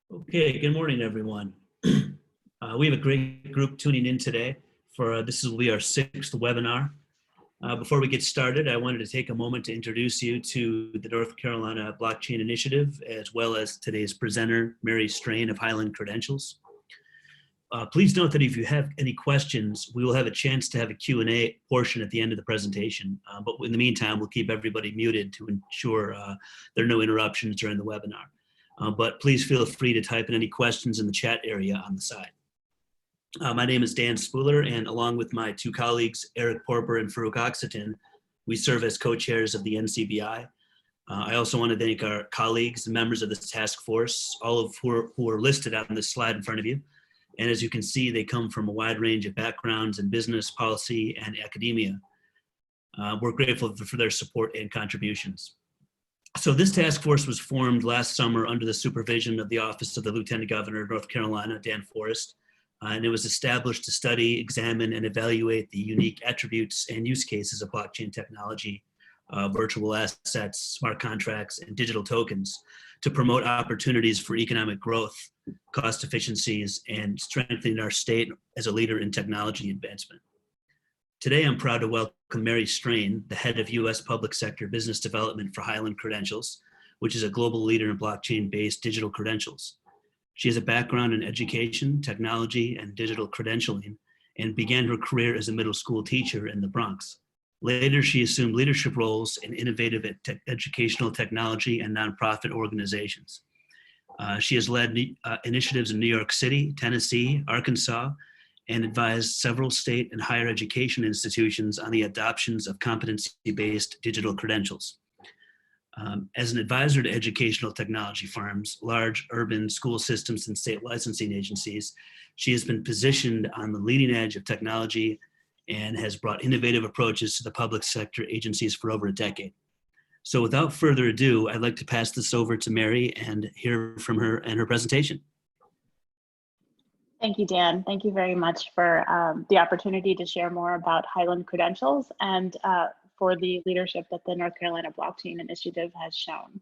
Okay, good morning, everyone. We have a great group tuning in today for this will be our sixth webinar. Before we get started, I wanted to take a moment to introduce you to the North Carolina Blockchain Initiative, as well as today's presenter, Mary Strain of HYLAND Credentials. Please note that if you have any questions, we will have a chance to have a Q&A portion at the end of the presentation. But in the meantime, we'll keep everybody muted to ensure there are no interruptions during the webinar. But please feel free to type in any questions in the chat area on the side. My name is Dan Spooler, and along with my two colleagues, Eric Porper and Farouk Oxatin, we serve as co-chairs of the NCBI. I also want to thank our colleagues and members of this task force, all of who are listed on this slide in front of you. And as you can see, they come from a wide range of backgrounds in business, policy, and academia. We're grateful for their support and contributions. So this task force was formed last summer under the supervision of the Office of the Lieutenant Governor of North Carolina, Dan Forest, and it was established to study, examine, and evaluate the unique attributes and use cases of blockchain technology, virtual assets, smart contracts, and digital tokens to promote opportunities for economic growth, cost efficiencies, and strengthening our state as a leader in technology advancement. Today, I'm proud to welcome Mary Strain, the head of U.S. Public Sector Business Development for HYLAND Credentials, which is a global leader in blockchain-based digital credentials. She has a background in education, technology, and digital credentialing, and began her career as a middle school teacher in the Bronx. Later, she assumed leadership roles in innovative educational technology and nonprofit organizations. She has led initiatives in New York City, Tennessee, Arkansas, and advised several state and higher education institutions on the adoptions of competency-based digital credentials. As an advisor to educational technology firms, large urban school systems, and state licensing agencies, she has been positioned on the leading edge of technology and has brought innovative approaches to the public sector agencies for over a decade. So without further ado, I'd like to pass this over to Mary and hear from her and her presentation. Thank you, Dan. Thank you very much for the opportunity to share more about HYLAND Credentials and for the leadership that the North Carolina Blockchain Initiative has shown.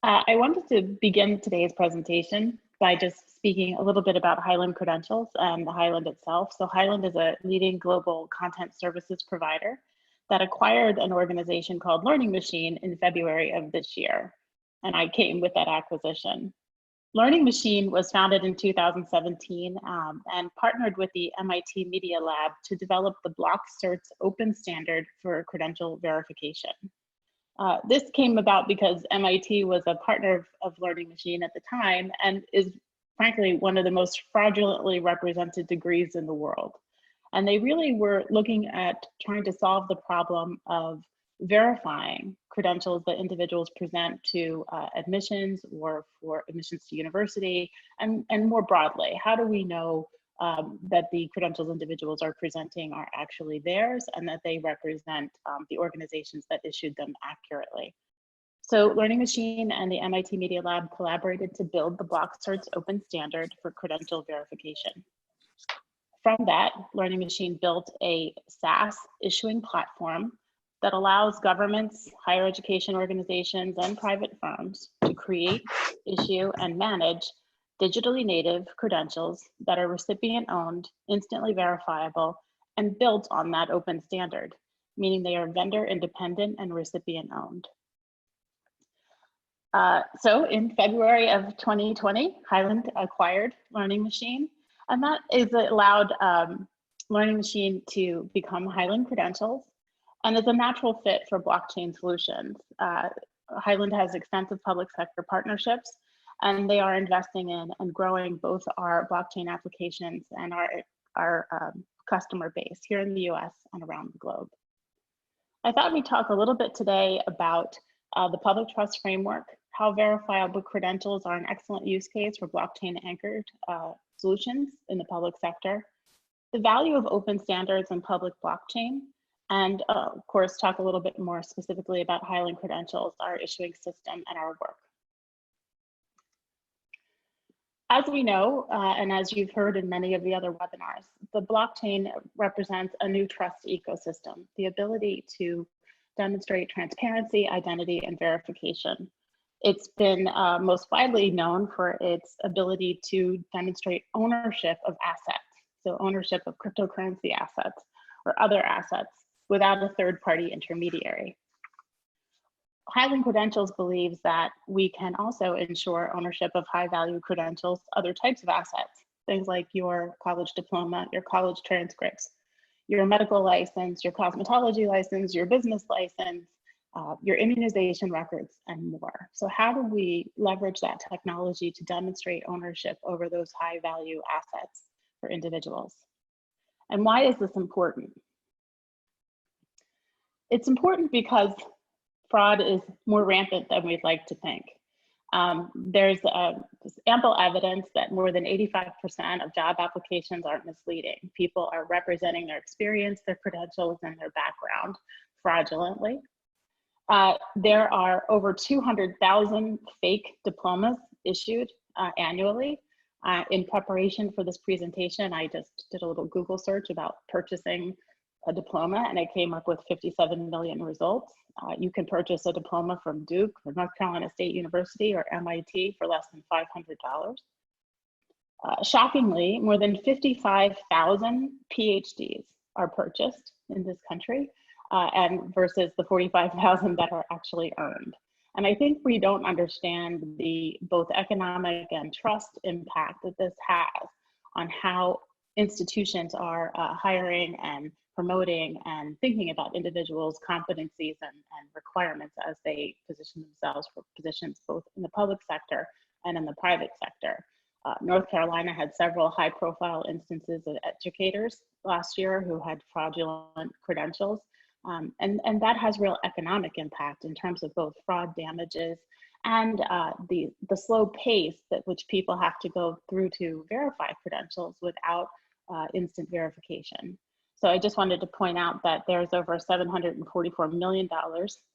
I wanted to begin today's presentation by just speaking a little bit about HYLAND Credentials and HYLAND itself. So HYLAND is a leading global content services provider that acquired an organization called Learning Machine in February of this year. And I came with that acquisition. Learning Machine was founded in 2017 and partnered with the MIT Media Lab to develop the BLOCKCERTS open standard for credential verification. This came about because MIT was a partner of Learning Machine at the time and is frankly one of the most fraudulently represented degrees in the world. And they really were looking at trying to solve the problem of verifying credentials that individuals present to admissions or for admissions to university, and more broadly, how do we know that the credentials individuals are presenting are actually theirs and that they represent the organizations that issued them accurately. So Learning Machine and the MIT Media Lab collaborated to build the BLOCKCERTS open standard for credential verification. From that, Learning Machine built a SaaS issuing platform that allows governments, higher education organizations, and private firms to create, issue, and manage digitally native credentials that are recipient-owned, instantly verifiable, and built on that open standard, meaning they are vendor-independent and recipient-owned. So in February of 2020, HYLAND acquired Learning Machine, and that is allowed Learning Machine to become HYLAND Credentials, and is a natural fit for blockchain solutions. HYLAND has extensive public sector partnerships, and they are investing in and growing both our blockchain applications and our customer base here in the US and around the globe. I thought we'd talk a little bit today about the public trust framework, how verifiable credentials are an excellent use case for blockchain anchored solutions in the public sector, the value of open standards in public blockchain, and of course, talk a little bit more specifically about HYLAND Credentials, our issuing system, and our work. As we know, and as you've heard in many of the other webinars, the blockchain represents a new trust ecosystem, the ability to demonstrate transparency, identity, and verification It's been most widely known for its ability to demonstrate ownership of assets, so ownership of cryptocurrency assets or other assets without a third-party intermediary. HYLAND Credentials believes that we can also ensure ownership of high-value credentials, other types of assets, things like your college diploma, your college transcripts, your medical license, your cosmetology license, your business license, your immunization records, and more. So how do we leverage that technology to demonstrate ownership over those high-value assets for individuals? And why is this important? It's important because fraud is more rampant than we'd like to think. There's ample evidence that more than 85% of job applications are misleading. People are representing their experience, their credentials, and their background fraudulently. There are over 200,000 fake diplomas issued annually. In preparation for this presentation, I just did a little Google search about purchasing a diploma, and I came up with 57 million results. You can purchase a diploma from Duke or North Carolina State University or MIT for less than $500. Shockingly, more than 55,000 PhDs are purchased in this country, and versus the 45,000 that are actually earned. And I think we don't understand the both economic and trust impact that this has on how institutions are hiring and promoting and thinking about individuals' competencies and requirements as they position themselves for positions both in the public sector and in the private sector. North Carolina had several high-profile instances of educators last year who had fraudulent credentials, and that has real economic impact in terms of both fraud damages and the slow pace at which people have to go through to verify credentials without instant verification. So I just wanted to point out that there's over $744 million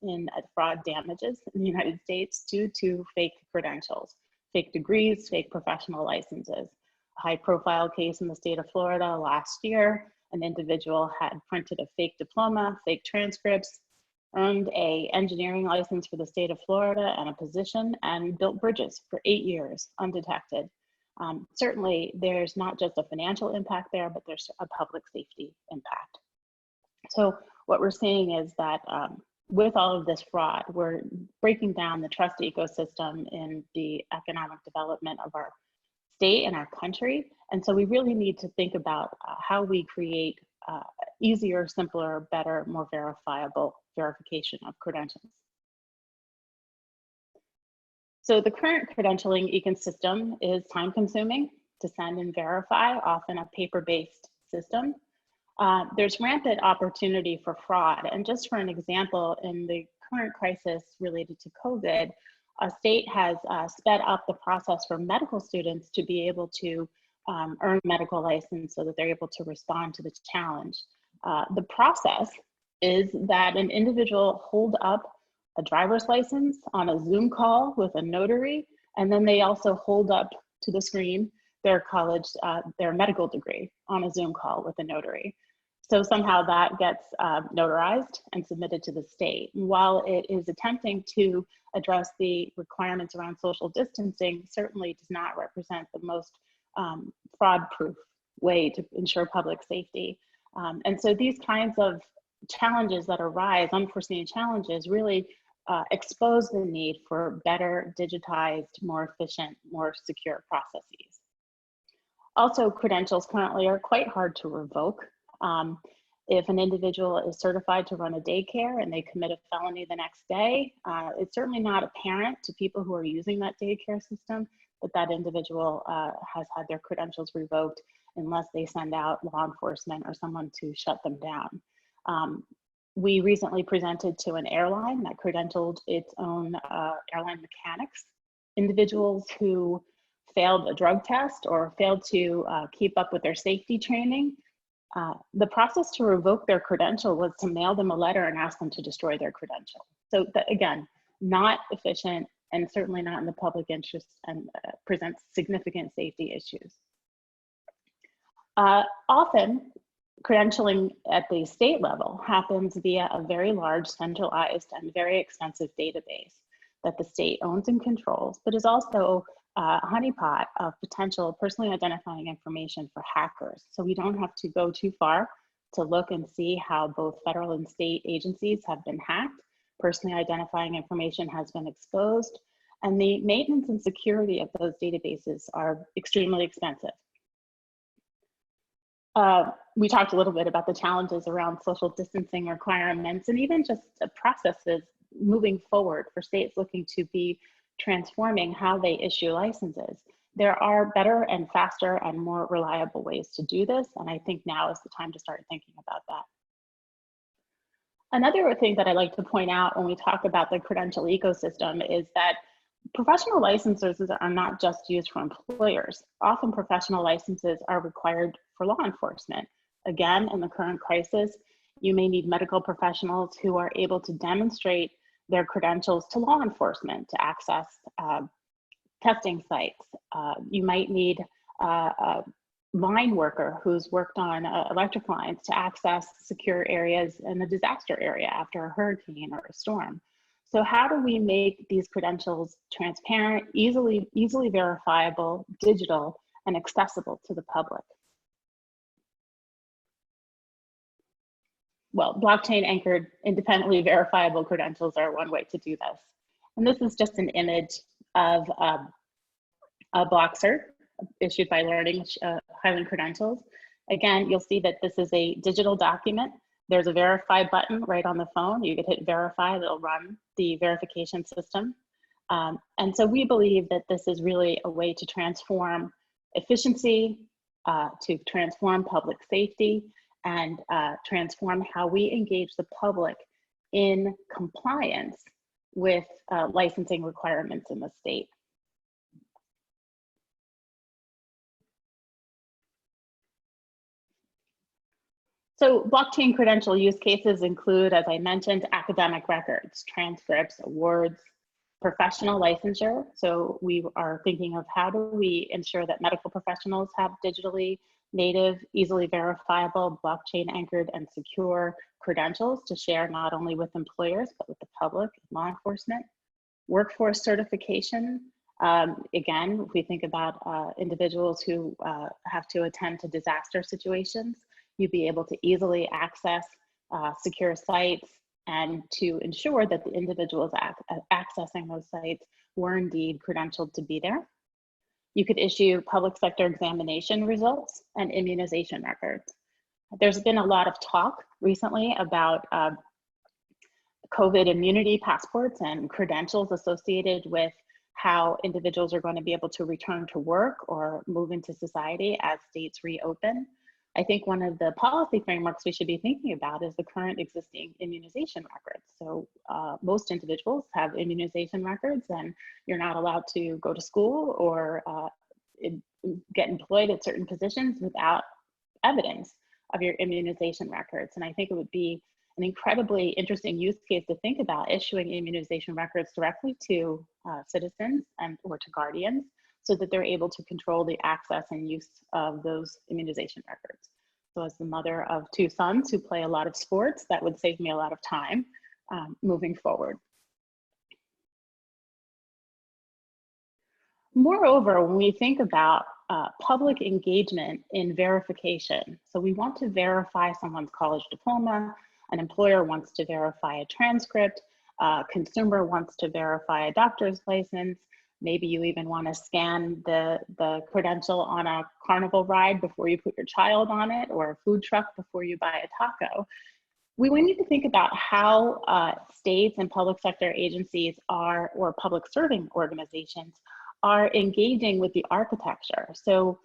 in fraud damages in the United States due to fake credentials, fake degrees, fake professional licenses. A high-profile case in the state of Florida last year, an individual had printed a fake diploma, fake transcripts, earned an engineering license for the state of Florida and a position, and built bridges for 8 years undetected. Certainly, there's not just a financial impact there, but there's a public safety impact. So what we're seeing is that with all of this fraud, we're breaking down the trust ecosystem in the economic development of our state and our country. And so we really need to think about how we create easier, simpler, better, more verifiable verification of credentials. So the current credentialing ecosystem is time consuming to send and verify, often a paper-based system. There's rampant opportunity for fraud. And just for an example, in the current crisis related to COVID, a state has sped up the process for medical students to be able to earn medical license so that they're able to respond to the challenge. The process is that an individual hold up a driver's license on a Zoom call with a notary, and then they also hold up to the screen their college, their medical degree on a Zoom call with a notary. So somehow that gets notarized and submitted to the state. And while it is attempting to address the requirements around social distancing, certainly does not represent the most fraud-proof way to ensure public safety. And so these kinds of challenges that arise, unforeseen challenges, really expose the need for better digitized, more efficient, more secure processes. Also, credentials currently are quite hard to revoke. If an individual is certified to run a daycare and they commit a felony the next day, it's certainly not apparent to people who are using that daycare system that that individual has had their credentials revoked unless they send out law enforcement or someone to shut them down. We recently presented to an airline that credentialed its own airline mechanics. Individuals who failed a drug test or failed to keep up with their safety training, the process to revoke their credential was to mail them a letter and ask them to destroy their credential. So that, again, not efficient and certainly not in the public interest, and presents significant safety issues. Often, credentialing at the state level happens via a very large, centralized, and very expensive database. that the state owns and controls, but is also a honeypot of potential personally identifying information for hackers. So we don't have to go too far to look and see how both federal and state agencies have been hacked. Personally identifying information has been exposed, and the maintenance and security of those databases are extremely expensive. We talked a little bit about the challenges around social distancing requirements and even just the processes moving forward for states looking to be transforming how they issue licenses. There are better and faster and more reliable ways to do this, and I think now is the time to start thinking about that. Another thing that I like to point out when we talk about the credential ecosystem is that professional licenses are not just used for employers. Often professional licenses are required for law enforcement. Again, in the current crisis, you may need medical professionals who are able to demonstrate their credentials to law enforcement to access testing sites. You might need a line worker who's worked on electric lines to access secure areas in a disaster area after a hurricane or a storm. So how do we make these credentials transparent, easily verifiable, digital, and accessible to the public? Well, blockchain anchored, independently verifiable credentials are one way to do this. And this is just an image of a BLOCKCERT issued by HYLAND Credentials. Again, you'll see that this is a digital document. There's a verify button right on the phone. You could hit verify, that'll run the verification system. And so we believe that this is really a way to transform efficiency, to transform public safety, and transform how we engage the public in compliance with licensing requirements in the state. So blockchain credential use cases include, as I mentioned, academic records, transcripts, awards, professional licensure. So we are thinking of how do we ensure that medical professionals have digitally native, easily verifiable, blockchain anchored and secure credentials to share not only with employers, but with the public, law enforcement. Workforce certification. Again, if we think about individuals who have to attend to disaster situations, you'd be able to easily access secure sites and to ensure that the individuals accessing those sites were indeed credentialed to be there. You could issue public sector examination results and immunization records. There's been a lot of talk recently about COVID immunity passports and credentials associated with how individuals are going to be able to return to work or move into society as states reopen. I think one of the policy frameworks we should be thinking about is the current existing immunization records. So most individuals have immunization records, and you're not allowed to go to school or get employed at certain positions without evidence of your immunization records. And I think it would be an incredibly interesting use case to think about issuing immunization records directly to citizens or to guardians, so that they're able to control the access and use of those immunization records. So as the mother of 2 sons who play a lot of sports, that would save me a lot of time moving forward. Moreover, when we think about public engagement in verification, so we want to verify someone's college diploma, an employer wants to verify a transcript, a consumer wants to verify a doctor's license, maybe you even want to scan the credential on a carnival ride before you put your child on it, or a food truck before you buy a taco. We need to think about how states and public sector agencies or public serving organizations are engaging with the architecture. So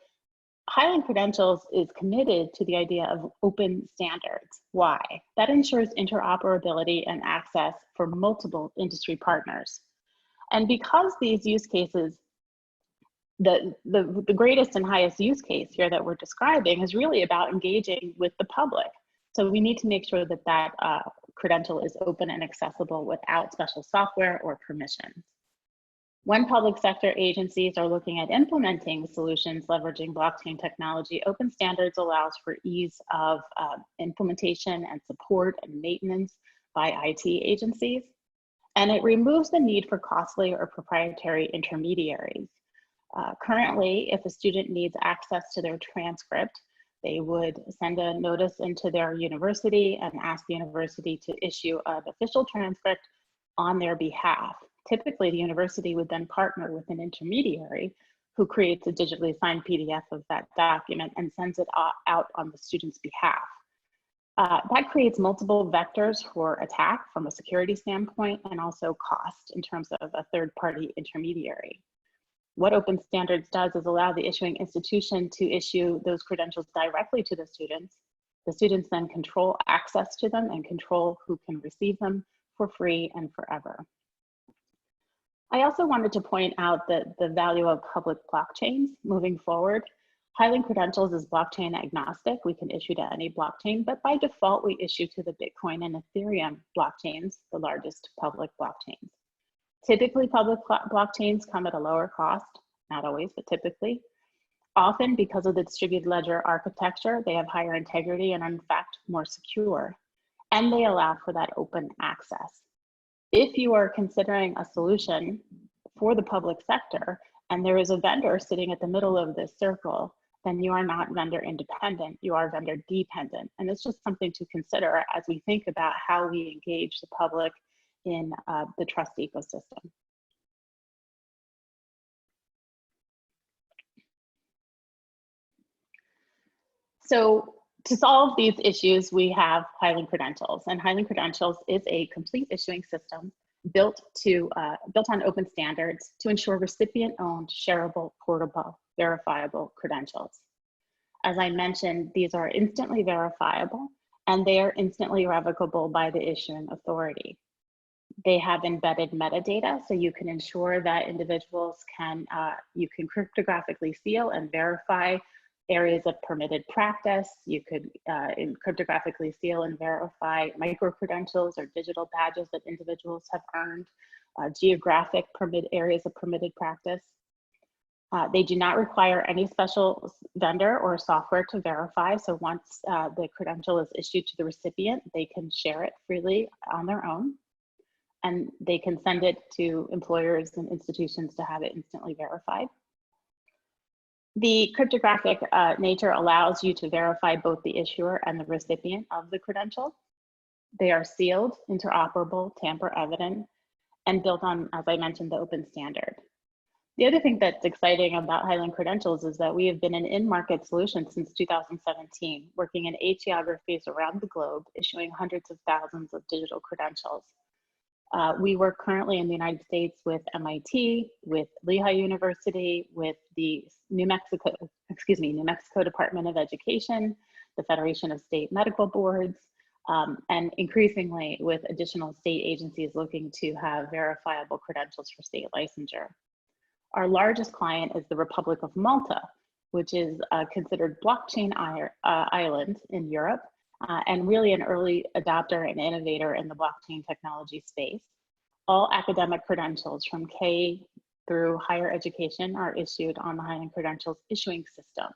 HYLAND Credentials is committed to the idea of open standards. Why? That ensures interoperability and access for multiple industry partners. And because these use cases, the greatest and highest use case here that we're describing is really about engaging with the public. So we need to make sure that that credential is open and accessible without special software or permissions. When public sector agencies are looking at implementing solutions leveraging blockchain technology, open standards allows for ease of implementation and support and maintenance by IT agencies. And it removes the need for costly or proprietary intermediaries. Currently, if a student needs access to their transcript, they would send a notice into their university and ask the university to issue an official transcript on their behalf. Typically, the university would then partner with an intermediary who creates a digitally signed PDF of that document and sends it out on the student's behalf. That creates multiple vectors for attack from a security standpoint and also cost in terms of a third-party intermediary. What Open Standards does is allow the issuing institution to issue those credentials directly to the students. The students then control access to them and control who can receive them for free and forever. I also wanted to point out that the value of public blockchains moving forward. HYLAND Credentials is blockchain agnostic. We can issue to any blockchain, but by default, we issue to the Bitcoin and Ethereum blockchains, the largest public blockchains. Typically, public blockchains come at a lower cost, not always, but typically. Often, because of the distributed ledger architecture, they have higher integrity and are in fact more secure, and they allow for that open access. If you are considering a solution for the public sector, and there is a vendor sitting at the middle of this circle, then you are not vendor independent, you are vendor dependent. And it's just something to consider as we think about how we engage the public in the trust ecosystem. So to solve these issues, we have HYLAND Credentials, and HYLAND Credentials is a complete issuing system built on open standards to ensure recipient-owned, shareable, portable, verifiable credentials. As I mentioned, these are instantly verifiable, and they are instantly revocable by the issuing authority. They have embedded metadata, so you can ensure that individuals can, you can cryptographically seal and verify areas of permitted practice. You could cryptographically seal and verify micro-credentials or digital badges that individuals have earned, geographic areas of permitted practice. They do not require any special vendor or software to verify. So once the credential is issued to the recipient, they can share it freely on their own. And they can send it to employers and institutions to have it instantly verified. The cryptographic nature allows you to verify both the issuer and the recipient of the credential. They are sealed, interoperable, tamper evident, and built on, as I mentioned, the open standard. The other thing that's exciting about HYLAND Credentials is that we have been an in-market solution since 2017, working in 8 geographies around the globe, issuing hundreds of thousands of digital credentials. We work currently in the United States with MIT, with Lehigh University, with the New Mexico Department of Education, the Federation of State Medical Boards, and increasingly with additional state agencies looking to have verifiable credentials for state licensure. Our largest client is the Republic of Malta, which is considered blockchain island in Europe, and really an early adopter and innovator in the blockchain technology space. All academic credentials from K through higher education are issued on the HYLAND Credentials issuing system.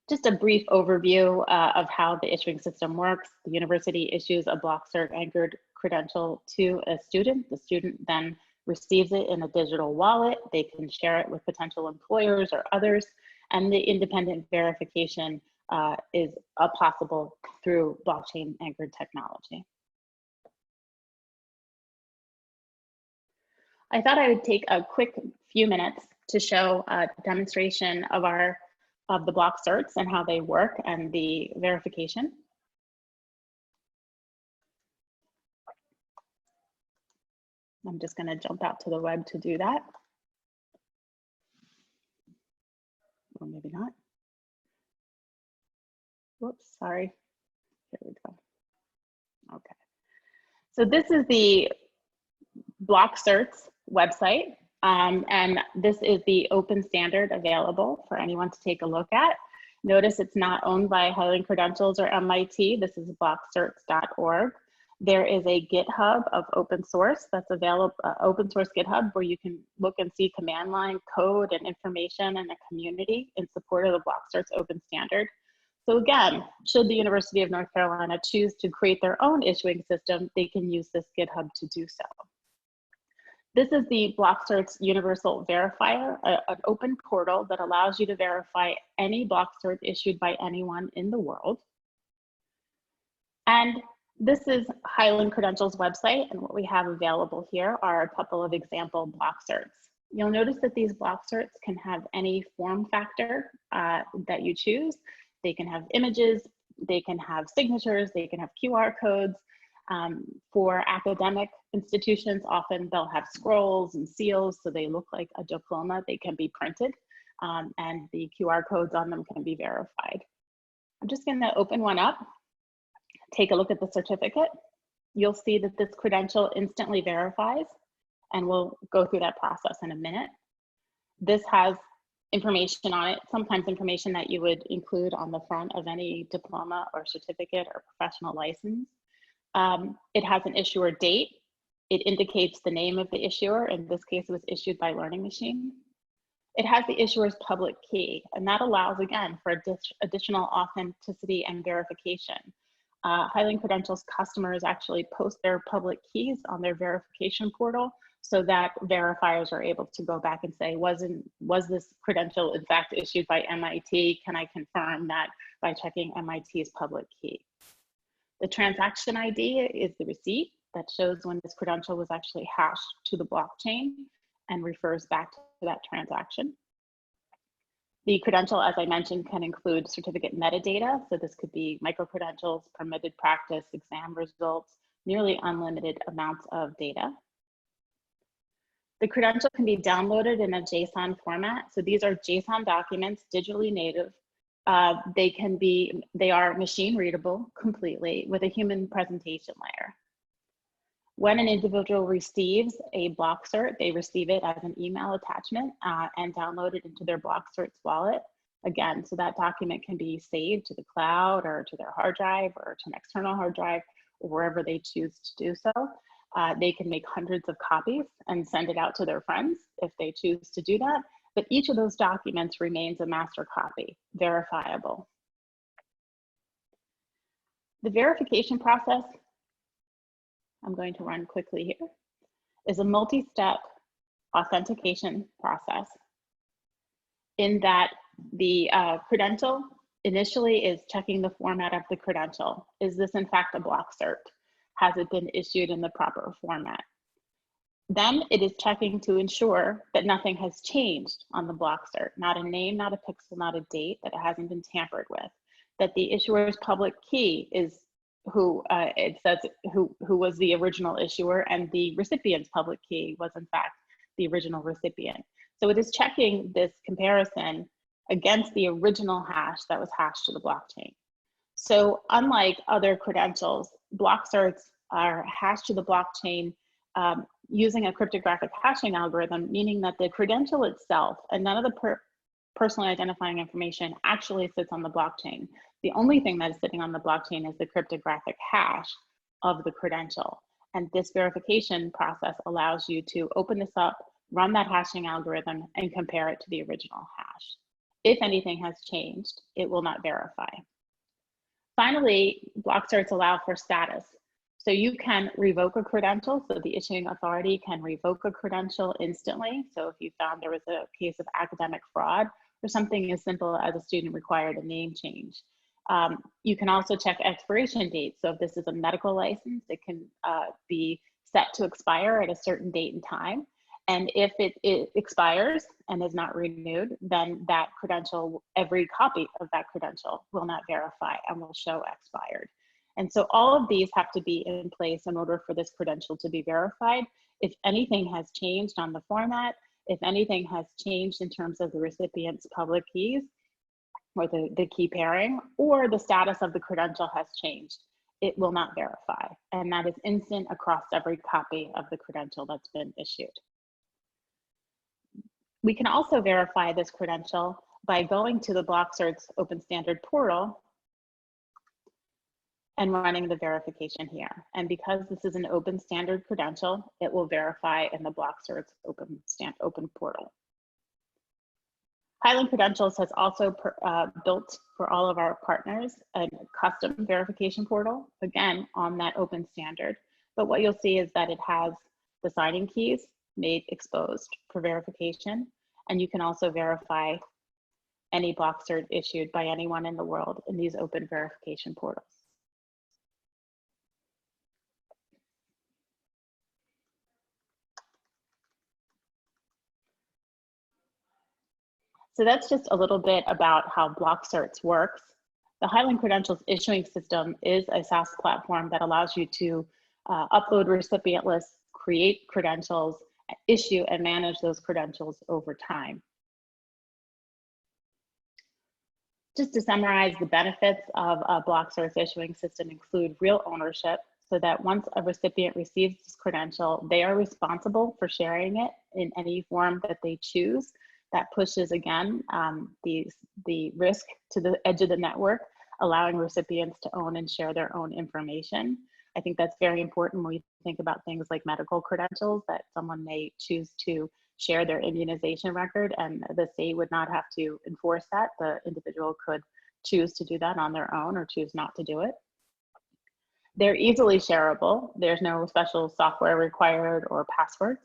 Just a brief overview of how the issuing system works. The university issues a BLOCKCERT anchored credential to a student. The student then receives it in a digital wallet. They can share it with potential employers or others, and the independent verification is possible through blockchain anchored technology. I thought I would take a quick few minutes to show a demonstration of the BLOCKCERTS and how they work and the verification. I'm just going to jump out to the web to do that. Or maybe not. Whoops, sorry. Here we go. Okay. So this is the BLOCKCERTS website. And this is the open standard available for anyone to take a look at. Notice it's not owned by HYLAND Credentials or MIT. This is blockcerts.org. There is a GitHub of open source that's available, open source GitHub, where you can look and see command line code and information and a community in support of the BLOCKCERTS open standard. So again, should the University of North Carolina choose to create their own issuing system, they can use this GitHub to do so. This is the BLOCKCERTS Universal Verifier, an open portal that allows you to verify any BLOCKCERT issued by anyone in the world. And this is HYLAND Credentials website, and what we have available here are a couple of example BLOCKCERTs. You'll notice that these BLOCKCERTs can have any form factor that you choose. They can have images, they can have signatures, they can have QR codes. For academic institutions, often they'll have scrolls and seals, so they look like a diploma. They can be printed, and the QR codes on them can be verified. I'm just going to open one up, take a look at the certificate. You'll see that this credential instantly verifies, and we'll go through that process in a minute. This has information on it, sometimes information that you would include on the front of any diploma or certificate or professional license. It has an issuer date. It indicates the name of the issuer. In this case, it was issued by Learning Machine. It has the issuer's public key, and that allows, again, for additional authenticity and verification. HYLAND Credentials customers actually post their public keys on their verification portal so that verifiers are able to go back and say, was this credential in fact issued by MIT? Can I confirm that by checking MIT's public key? The transaction ID is the receipt that shows when this credential was actually hashed to the blockchain and refers back to that transaction. The credential, as I mentioned, can include certificate metadata. So this could be micro-credentials, permitted practice, exam results, nearly unlimited amounts of data. The credential can be downloaded in a JSON format. So these are JSON documents, digitally native. They are machine readable completely with a human presentation layer. When an individual receives a BLOCKCERT, they receive it as an email attachment and download it into their BLOCKCERTS wallet. Again, so that document can be saved to the cloud or to their hard drive or to an external hard drive or wherever they choose to do so. They can make hundreds of copies and send it out to their friends if they choose to do that. But each of those documents remains a master copy, verifiable. The verification process, I'm going to run quickly here, is a multi-step authentication process in that the credential initially is checking the format of the credential. Is this in fact a BLOCKCERT? Has it been issued in the proper format? Then it is checking to ensure that nothing has changed on the BLOCKCERT, not a name, not a pixel, not a date, that it hasn't been tampered with, that the issuer's public key is who was the original issuer, and the recipient's public key was in fact the original recipient. So it is checking this comparison against the original hash that was hashed to the blockchain. So unlike other credentials, BLOCKCERTs are hashed to the blockchain using a cryptographic hashing algorithm, meaning that the credential itself and none of the personally identifying information actually sits on the blockchain. The only thing that is sitting on the blockchain is the cryptographic hash of the credential. And this verification process allows you to open this up, run that hashing algorithm, and compare it to the original hash. If anything has changed, it will not verify. Finally, BLOCKCERTs allow for status. So you can revoke a credential, so the issuing authority can revoke a credential instantly. So if you found there was a case of academic fraud or something as simple as a student required a name change. You can also check expiration dates. So if this is a medical license, it can be set to expire at a certain date and time. And if it expires and is not renewed, then that credential, every copy of that credential will not verify and will show expired. And so all of these have to be in place in order for this credential to be verified. If anything has changed on the format, if anything has changed in terms of the recipient's public keys or the key pairing, or the status of the credential has changed, it will not verify. And that is instant across every copy of the credential that's been issued. We can also verify this credential by going to the BLOCKCERTS Open Standard portal and running the verification here. And because this is an open standard credential, it will verify in the BLOCKCERTS open portal. HYLAND Credentials has also built for all of our partners a custom verification portal, again, on that open standard. But what you'll see is that it has the signing keys made exposed for verification, and you can also verify any block cert issued by anyone in the world in these open verification portals. So that's just a little bit about how BLOCKCERTS works. The HYLAND Credentials issuing system is a SaaS platform that allows you to upload recipient lists, create credentials, issue and manage those credentials over time. Just to summarize, the benefits of a BLOCKCERTS issuing system include real ownership, so that once a recipient receives this credential, they are responsible for sharing it in any form that they choose. That pushes, again, the risk to the edge of the network, allowing recipients to own and share their own information. I think that's very important when we think about things like medical credentials, that someone may choose to share their immunization record and the state would not have to enforce that. The individual could choose to do that on their own or choose not to do it. They're easily shareable. There's no special software required or passwords.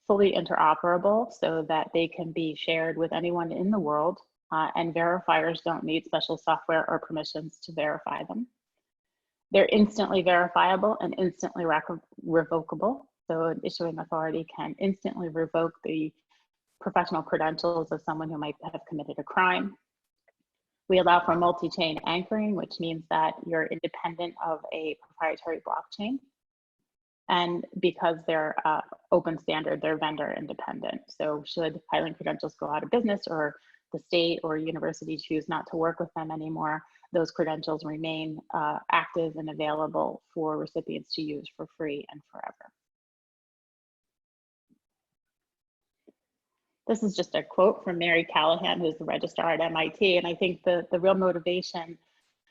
Fully interoperable so that they can be shared with anyone in the world, and verifiers don't need special software or permissions to verify them. They're instantly verifiable and instantly revocable. So an issuing authority can instantly revoke the professional credentials of someone who might have committed a crime. We allow for multi-chain anchoring, which means that you're independent of a proprietary blockchain. And because they're open standard, they're vendor independent. So should HYLAND Credentials go out of business or the state or university choose not to work with them anymore, those credentials remain active and available for recipients to use for free and forever. This is just a quote from Mary Callahan, who's the registrar at MIT. And I think the real motivation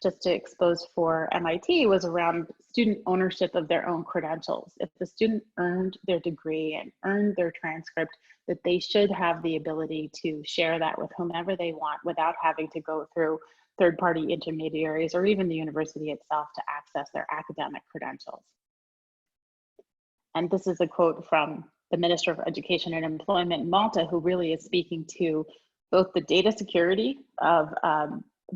just to expose for MIT was around student ownership of their own credentials. If the student earned their degree and earned their transcript, that they should have the ability to share that with whomever they want without having to go through third-party intermediaries or even the university itself to access their academic credentials. And this is a quote from the Minister of Education and Employment in Malta, who really is speaking to both the data security of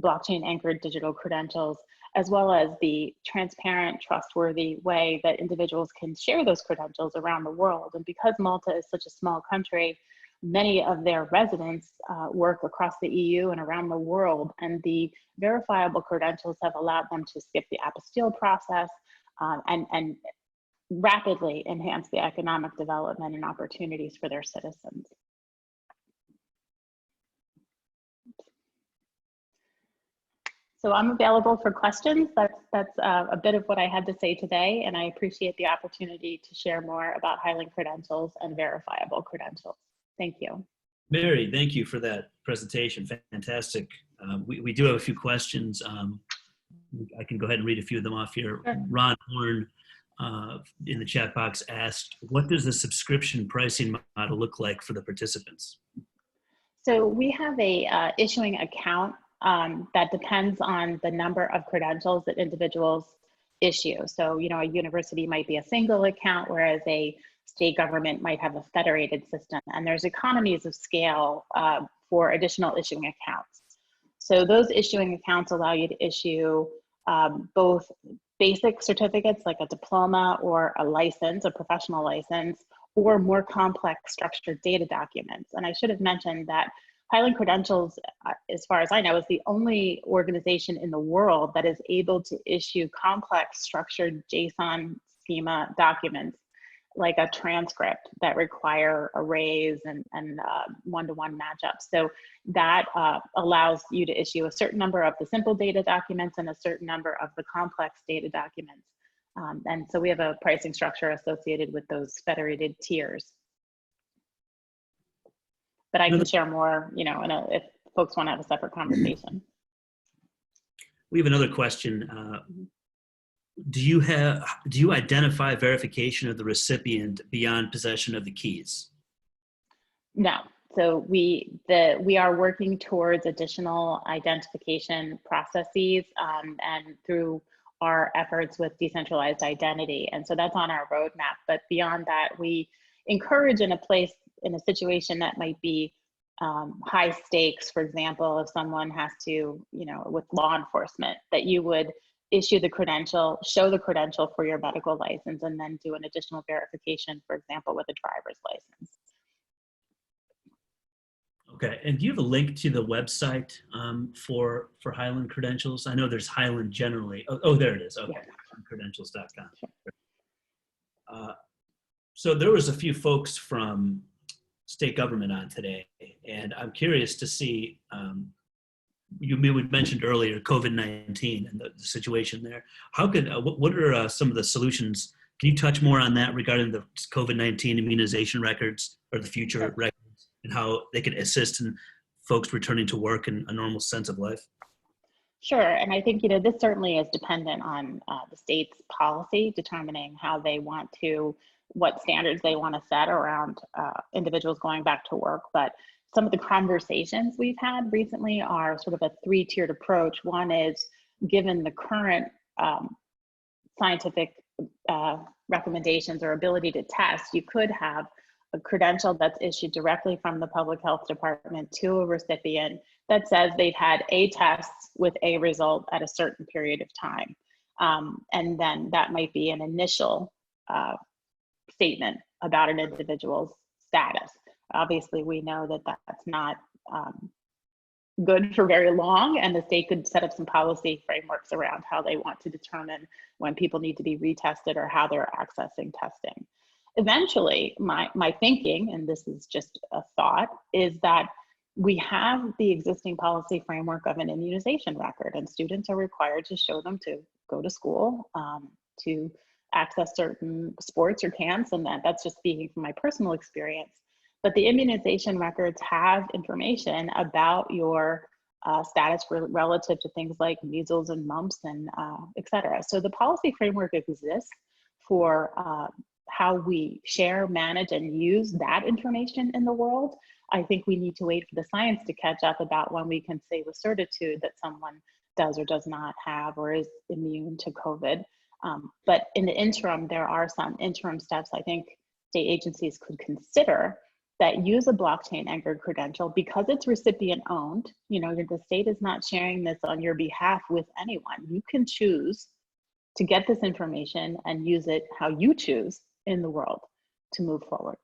blockchain anchored digital credentials, as well as the transparent, trustworthy way that individuals can share those credentials around the world. And because Malta is such a small country, many of their residents work across the EU and around the world, and the verifiable credentials have allowed them to skip the apostille process and rapidly enhance the economic development and opportunities for their citizens. So I'm available for questions. That's a bit of what I had to say today, and I appreciate the opportunity to share more about HYLAND credentials and verifiable credentials. Thank you. Mary, thank you for that presentation. Fantastic. We do have a few questions. I can go ahead and read a few of them off here. Sure. Ron Horn in the chat box asked, what does the subscription pricing model look like for the participants? So we have a issuing account that depends on the number of credentials that individuals issue. So, you know, a university might be a single account, whereas a state government might have a federated system. And there's economies of scale for additional issuing accounts. So those issuing accounts allow you to issue both basic certificates like a diploma or a license, a professional license, or more complex structured data documents. And I should have mentioned that HYLAND Credentials, as far as I know, is the only organization in the world that is able to issue complex structured JSON schema documents like a transcript that require arrays and one-to-one matchups. So that allows you to issue a certain number of the simple data documents and a certain number of the complex data documents. And so we have a pricing structure associated with those federated tiers. But I can share more, you know, if folks want to have a separate conversation. We have another question. Do you identify verification of the recipient beyond possession of the keys? No. So we are working towards additional identification processes and through our efforts with decentralized identity. And so that's on our roadmap. But beyond that, we encourage in a situation that might be high stakes, for example, if someone has to, with law enforcement, that you would issue the credential, show the credential for your medical license, and then do an additional verification, for example, with a driver's license. Okay, and do you have a link to the website for HYLAND credentials? I know there's HYLAND generally. Oh, there it is. Okay, Yeah. credentials.com. Sure. So there was a few folks from state government on today, and I'm curious to see, you mentioned earlier COVID-19 and the situation there. How could, what are some of the solutions? Can you touch more on that regarding the COVID-19 immunization records or the future records, and how they could assist in folks returning to work and a normal sense of life? Sure, and I think this certainly is dependent on the state's policy determining how they want to, what standards they want to set around individuals going back to work. But some of the conversations we've had recently are sort of a three-tiered approach. One is, given the current scientific recommendations or ability to test, you could have a credential that's issued directly from the public health department to a recipient that says they've had a test with a result at a certain period of time. And then that might be an initial statement about an individual's status. Obviously, we know that that's not good for very long, and the state could set up some policy frameworks around how they want to determine when people need to be retested or how they're accessing testing. Eventually, my thinking, and this is just a thought, is that we have the existing policy framework of an immunization record, and students are required to show them to go to school, to access certain sports or camps, and that's just speaking from my personal experience. But the immunization records have information about your status relative to things like measles and mumps and et cetera. So the policy framework exists for how we share, manage, and use that information in the world. I think we need to wait for the science to catch up about when we can say with certitude that someone does or does not have or is immune to COVID. But in the interim, there are some interim steps I think state agencies could consider that use a blockchain anchored credential because it's recipient owned. The state is not sharing this on your behalf with anyone. You can choose to get this information and use it how you choose in the world to move forward.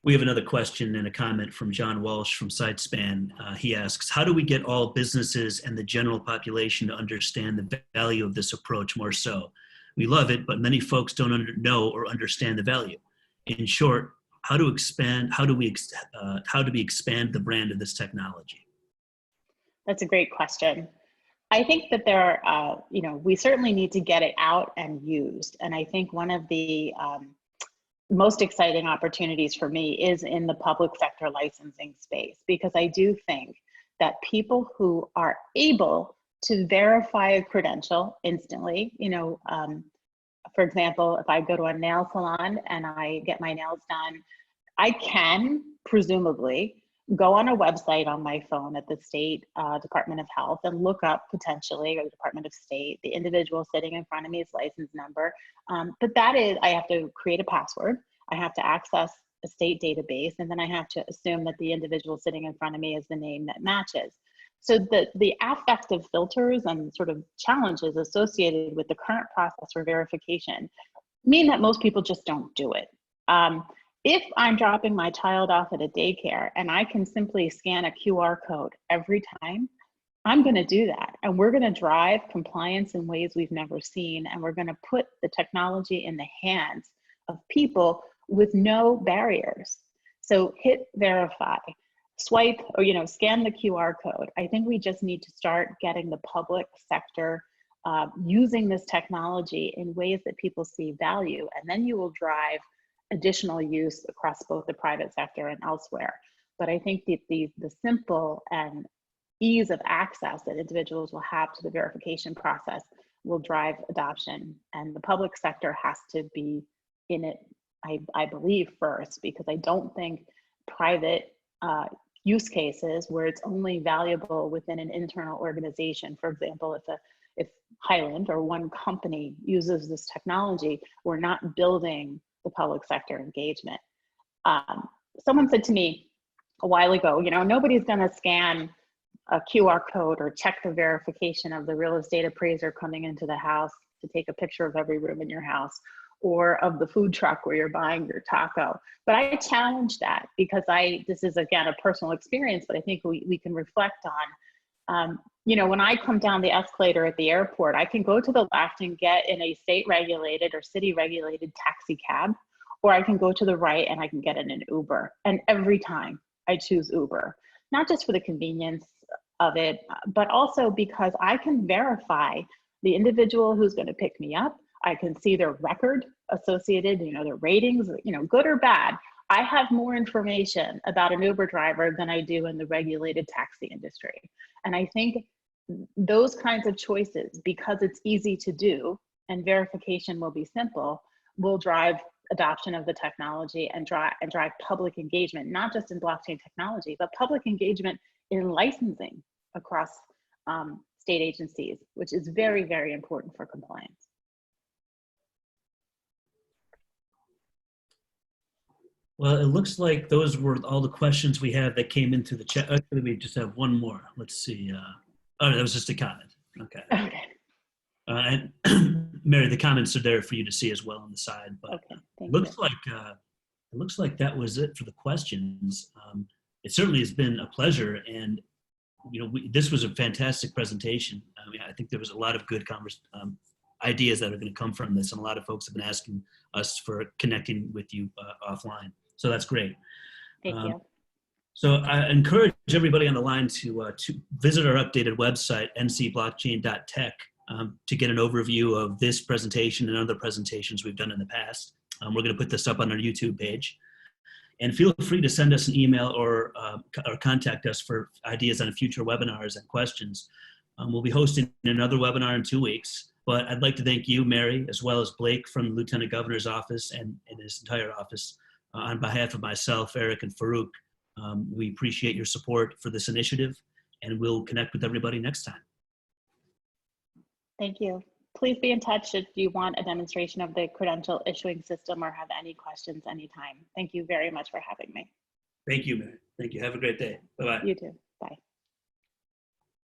We have another question and a comment from John Walsh from Sidespan. He asks, how do we get all businesses and the general population to understand the value of this approach more so? We love it, but many folks don't know or understand the value. In short, how do we expand the brand of this technology? That's a great question. I think that there are, we certainly need to get it out and used. And I think one of the most exciting opportunities for me is in the public sector licensing space, because I do think that people who are able to verify a credential instantly, for example, if I go to a nail salon and I get my nails done, I can presumably go on a website on my phone at the state Department of Health and look up potentially, or the Department of State, the individual sitting in front of me's license number. But that is, I have to create a password. I have to access a state database, and then I have to assume that the individual sitting in front of me is the name that matches. So the affective filters and sort of challenges associated with the current process for verification mean that most people just don't do it. If I'm dropping my child off at a daycare and I can simply scan a QR code every time, I'm going to do that. And we're going to drive compliance in ways we've never seen. And we're going to put the technology in the hands of people with no barriers. So hit verify, swipe, or scan the QR code. I think we just need to start getting the public sector using this technology in ways that people see value. And then you will drive additional use across both the private sector and elsewhere. But I think the simple and ease of access that individuals will have to the verification process will drive adoption, and the public sector has to be in it, I believe, first, because I don't think private use cases where it's only valuable within an internal organization. For example, if HYLAND or one company uses this technology, we're not building the public sector engagement. Someone said to me a while ago, nobody's going to scan a QR code or check the verification of the real estate appraiser coming into the house to take a picture of every room in your house, or of the food truck where you're buying your taco. But I challenge that because this is again a personal experience, but I think we can reflect on, when I come down the escalator at the airport, I can go to the left and get in a state regulated or city regulated taxi cab, or I can go to the right and I can get in an Uber. And every time I choose Uber, not just for the convenience of it, but also because I can verify the individual who's going to pick me up. I can see their record associated, their ratings, good or bad. I have more information about an Uber driver than I do in the regulated taxi industry. And I think those kinds of choices, because it's easy to do and verification will be simple, will drive adoption of the technology and drive public engagement, not just in blockchain technology, but public engagement in licensing across state agencies, which is very, very important for compliance. Well, it looks like those were all the questions we have that came into the chat. Actually, we just have one more. Let's see. Oh, that was just a comment. Okay. Okay. And Mary, the comments are there for you to see as well on the side. But Okay. it looks like that was it for the questions. It certainly has been a pleasure, and this was a fantastic presentation. I mean, I think there was a lot of good ideas that are going to come from this, and a lot of folks have been asking us for connecting with you offline. So that's great. Thank you. So I encourage everybody on the line to visit our updated website, ncblockchain.tech, to get an overview of this presentation and other presentations we've done in the past. We're going to put this up on our YouTube page. And feel free to send us an email or contact us for ideas on future webinars and questions. We'll be hosting another webinar in 2 weeks, but I'd like to thank you, Mary, as well as Blake from the Lieutenant Governor's office and his entire office. On behalf of myself, Eric, and Farouk, we appreciate your support for this initiative, and we'll connect with everybody next time. Thank you. Please be in touch if you want a demonstration of the credential issuing system or have any questions anytime. Thank you very much for having me. Thank you, Mary. Thank you. Have a great day. Bye-bye. You too. Bye.